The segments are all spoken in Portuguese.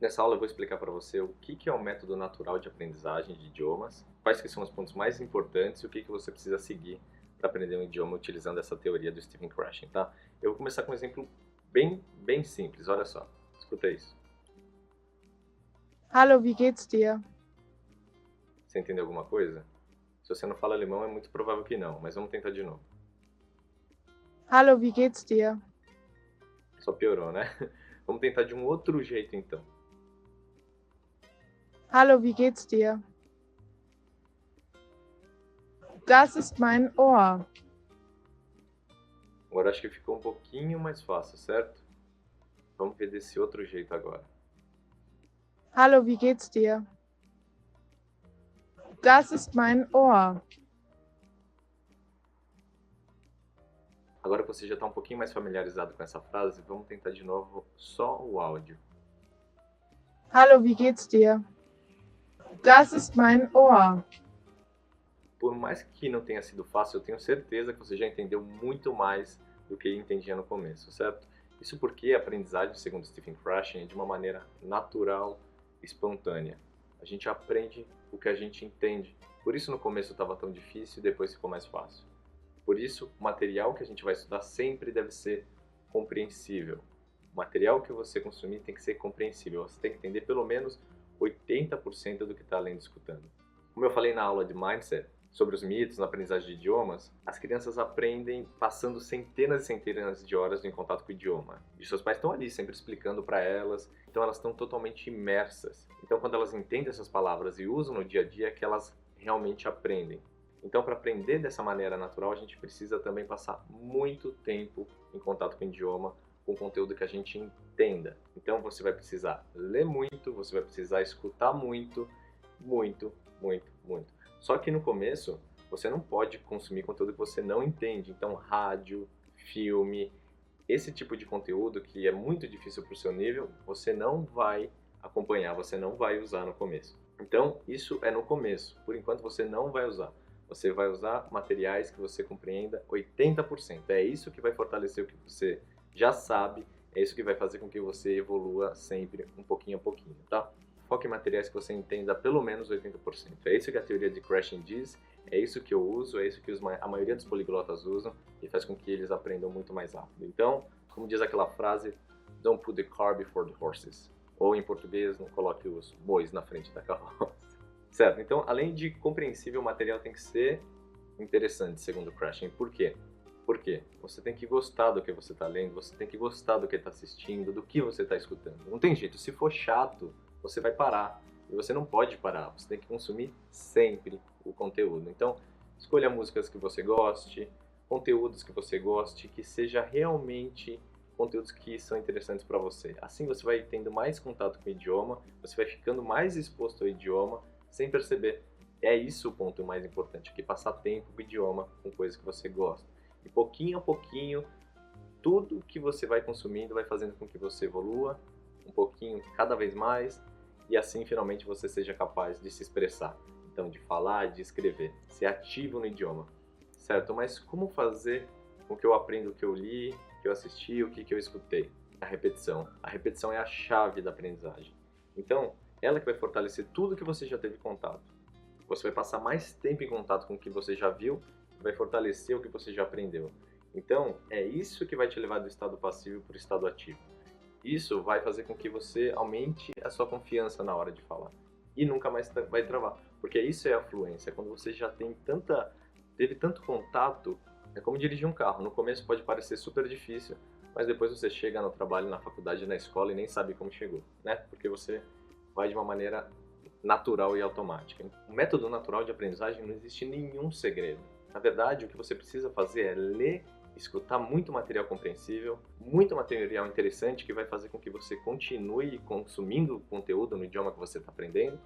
Nessa aula eu vou explicar para você o que é o método natural de aprendizagem de idiomas, quais que são os pontos mais importantes e o que você precisa seguir para aprender um idioma utilizando essa teoria do Stephen Krashen, tá? Eu vou começar com um exemplo bem simples, olha só, escuta isso. Hallo, wie geht's dir? Você entendeu alguma coisa? Se você não fala alemão é muito provável que não, mas vamos tentar de novo. Hallo, wie geht's dir? Só piorou, né? Vamos tentar de um outro jeito então. Hallo, wie geht's dir? Das ist mein Ohr. Agora acho que ficou um pouquinho mais fácil, certo? Vamos ver desse outro jeito agora. Hallo, wie geht's dir? Das ist mein Ohr. Agora que você já está um pouquinho mais familiarizado com essa frase, vamos tentar de novo só o áudio. Hallo, wie geht's dir? Das ist mein Ohr. Por mais que não tenha sido fácil, eu tenho certeza que você já entendeu muito mais do que entendia no começo, certo? Isso porque a aprendizagem, segundo Stephen Krashen, é de uma maneira natural, espontânea. A gente aprende o que a gente entende. Por isso no começo estava tão difícil e depois ficou mais fácil. Por isso, o material que a gente vai estudar sempre deve ser compreensível. O material que você consumir tem que ser compreensível. Você tem que entender pelo menos 80% do que está lendo e escutando. Como eu falei na aula de Mindset, sobre os mitos na aprendizagem de idiomas, as crianças aprendem passando centenas e centenas de horas em contato com o idioma. E seus pais estão ali sempre explicando para elas, então elas estão totalmente imersas. Então quando elas entendem essas palavras e usam no dia a dia, é que elas realmente aprendem. Então para aprender dessa maneira natural, a gente precisa também passar muito tempo em contato com o idioma, com conteúdo que a gente entenda. Então você vai precisar ler muito, você vai precisar escutar muito. Só que no começo, você não pode consumir conteúdo que você não entende. Então, rádio, filme, esse tipo de conteúdo que é muito difícil para o seu nível, você não vai acompanhar, você não vai usar no começo. Então, isso é no começo. Por enquanto, você não vai usar. Você vai usar materiais que você compreenda 80%. É isso que vai fortalecer o que você já sabe, é isso que vai fazer com que você evolua sempre um pouquinho a pouquinho, tá? Foque em materiais que você entenda pelo menos 80%. É isso que a teoria de Krashen diz, é isso que eu uso, é isso que a maioria dos poliglotas usam e faz com que eles aprendam muito mais rápido. Então, como diz aquela frase, don't put the car before the horses. Ou em português, não coloque os bois na frente da carroça. Certo, então além de compreensível, o material tem que ser interessante, segundo Krashen. Por quê? Porque você tem que gostar do que você está lendo, você tem que gostar do que está assistindo, do que você está escutando. Não tem jeito, se for chato, você vai parar. E você não pode parar, você tem que consumir sempre o conteúdo. Então, escolha músicas que você goste, conteúdos que você goste, que seja realmente conteúdos que são interessantes para você. Assim você vai tendo mais contato com o idioma, você vai ficando mais exposto ao idioma, sem perceber. É isso o ponto mais importante, que passar tempo com o idioma, com coisas que você gosta. E pouquinho a pouquinho, tudo que você vai consumindo vai fazendo com que você evolua um pouquinho cada vez mais e assim finalmente você seja capaz de se expressar. Então, de falar, de escrever, ser ativo no idioma, certo? Mas como fazer com que eu aprenda o que eu li, o que eu assisti, o que eu escutei? A repetição. A repetição é a chave da aprendizagem. Então, ela que vai fortalecer tudo que você já teve contato. Você vai passar mais tempo em contato com o que você já viu, vai fortalecer o que você já aprendeu. Então, é isso que vai te levar do estado passivo para o estado ativo. Isso vai fazer com que você aumente a sua confiança na hora de falar. E nunca mais vai travar. Porque isso é a fluência. Quando você já teve tanto contato, é como dirigir um carro. No começo pode parecer super difícil, mas depois você chega no trabalho, na faculdade, na escola e nem sabe como chegou, né? Porque você vai de uma maneira natural e automática. O método natural de aprendizagem não existe nenhum segredo. Na verdade, o que você precisa fazer é ler, escutar muito material compreensível, muito material interessante que vai fazer com que você continue consumindo o conteúdo no idioma que você está aprendendo,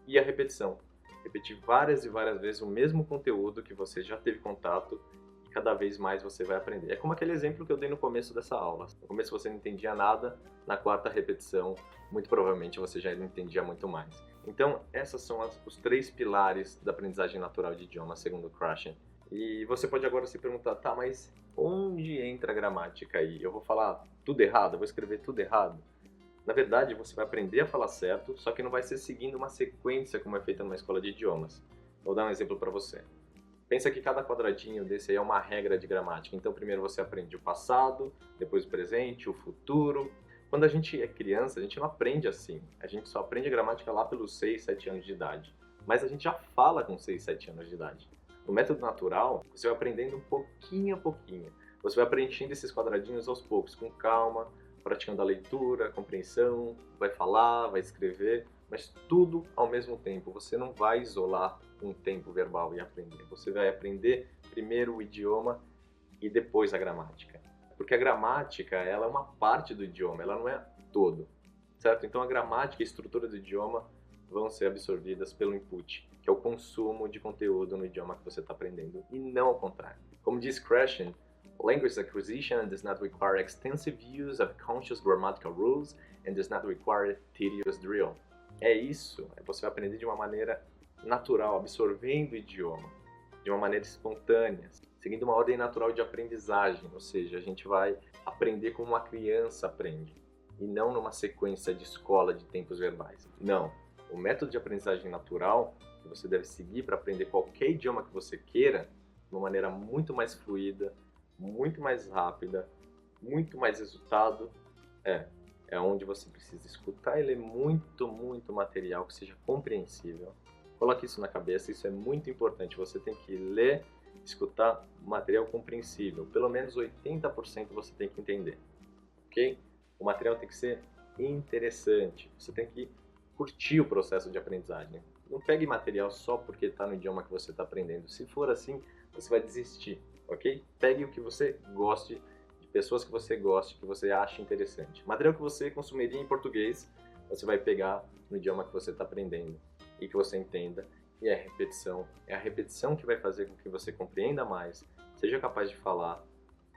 e a repetição. Repetir várias e várias vezes o mesmo conteúdo que você já teve contato e cada vez mais você vai aprender. É como aquele exemplo que eu dei no começo dessa aula. No começo você não entendia nada, na quarta repetição, muito provavelmente você já entendia muito mais. Então, esses são os 3 pilares da aprendizagem natural de idioma, segundo Krashen. E você pode agora se perguntar, tá, mas onde entra a gramática aí? Eu vou falar tudo errado? Eu vou escrever tudo errado? Na verdade, você vai aprender a falar certo, só que não vai ser seguindo uma sequência como é feita numa escola de idiomas. Vou dar um exemplo para você. Pensa que cada quadradinho desse aí é uma regra de gramática. Então, primeiro você aprende o passado, depois o presente, o futuro. Quando a gente é criança, a gente não aprende assim. A gente só aprende a gramática lá pelos 6, 7 anos de idade. Mas a gente já fala com 6, 7 anos de idade. No método natural, você vai aprendendo um pouquinho a pouquinho. Você vai preenchendo esses quadradinhos aos poucos, com calma, praticando a leitura, a compreensão, vai falar, vai escrever, mas tudo ao mesmo tempo. Você não vai isolar um tempo verbal e aprender. Você vai aprender primeiro o idioma e depois a gramática. Porque a gramática, ela é uma parte do idioma, ela não é todo, certo? Então a gramática e a estrutura do idioma vão ser absorvidas pelo input, que é o consumo de conteúdo no idioma que você está aprendendo, e não ao contrário. Como diz Krashen, language acquisition does not require extensive use of conscious grammatical rules and does not require tedious drill. É isso, você vai aprender de uma maneira natural, absorvendo o idioma, de uma maneira espontânea, seguindo uma ordem natural de aprendizagem, ou seja, a gente vai aprender como uma criança aprende, e não numa sequência de escola de tempos verbais. Não, o método de aprendizagem natural que você deve seguir para aprender qualquer idioma que você queira, de uma maneira muito mais fluida, muito mais rápida, muito mais resultado, é onde você precisa escutar e ler muito material que seja compreensível. Coloque isso na cabeça, isso é muito importante. Você tem que ler, escutar material compreensível. Pelo menos 80% você tem que entender, ok? O material tem que ser interessante. Você tem que curtir o processo de aprendizagem. Não pegue material só porque está no idioma que você está aprendendo. Se for assim, você vai desistir, ok? Pegue o que você goste, de pessoas que você goste, que você ache interessante. Material que você consumiria em português, você vai pegar no idioma que você está aprendendo e que você entenda. E é a repetição que vai fazer com que você compreenda mais, seja capaz de falar,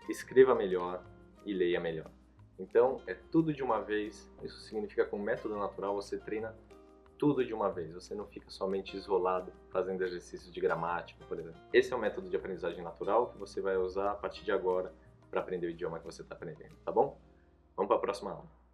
escreva melhor e leia melhor. Então, é tudo de uma vez. Isso significa que com o método natural você treina tudo de uma vez. Você não fica somente isolado fazendo exercícios de gramática, por exemplo. Esse é o método de aprendizagem natural que você vai usar a partir de agora para aprender o idioma que você está aprendendo, tá bom? Vamos para a próxima aula.